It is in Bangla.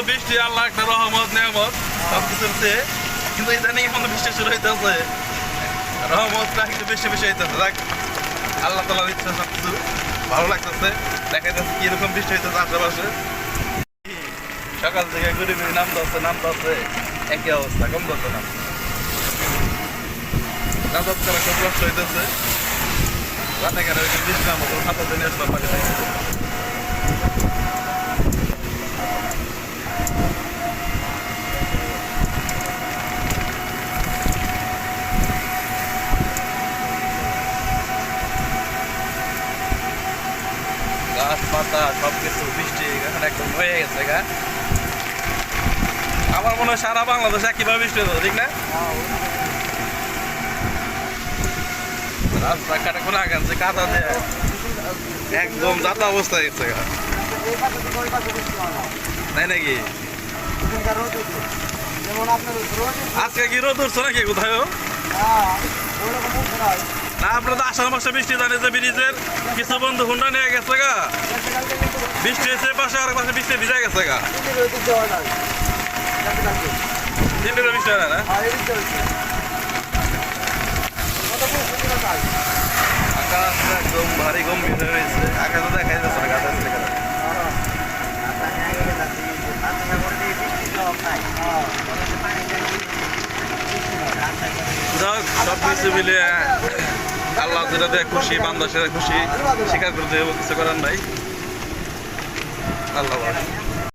বৃষ্টি আল্লাহ একটা রহমত নিয়ামত সবকিছুর চেয়ে, কিন্তু ইদানিং এখন বৃষ্টি শুরু হইতেছে, রহমতটা একটু বেশি বেশি হইতেছে। দেখ আল্লাহ তাআলার ইচ্ছা সবকিছু ভালো লাগতেছে, দেখা যাচ্ছে কিরকম বৃষ্টি হইতেছে আশেপাশে। সকাল থেকে ঘুরে ঘুরে নামতে একই অবস্থা, কম যাচ্ছে না, যাতায়াত করা খুব কষ্ট হইতেছে। রাতে কেন বৃষ্টি নামো খাতা দিয়ে আসলাম বাড়ি থেকে। গাছপাতা সবকিছু বৃষ্টি এখানে একদম হয়ে গেছে গা। আমার মনে হয় সারা বাংলাদেশে একইভাবে বৃষ্টি হতো, ঠিক না? রাস্তাঘাটে কোনো আগানছে কাদা দিয়ে একদম যাতা অবস্থা গেছে গা, তাই নাকি? আজকে কি রোদ উঠছে নাকি কোথায়? না আপনার তো আষাঢ় মাসে বৃষ্টি জানে যে ব্রিজের কিছু বন্ধু হুন্ডা নিয়ে গেছে গা, বৃষ্টি হয়েছে পাশে আর পাশে বৃষ্টি ভিজা গেছে গা। তিনটে বৃষ্টি হয় না, আকাশ একদম ভারী গম্ভীর হয়ে রয়েছে, আকাশ তো দেখাই যাচ্ছে না গাছের থেকে। যাক সব কিছু মিলে আল্লাহ যেটাতে খুশি, বান্দা সেটা খুশি, স্বীকার করতে কিছু করার নাই। আল্লাহ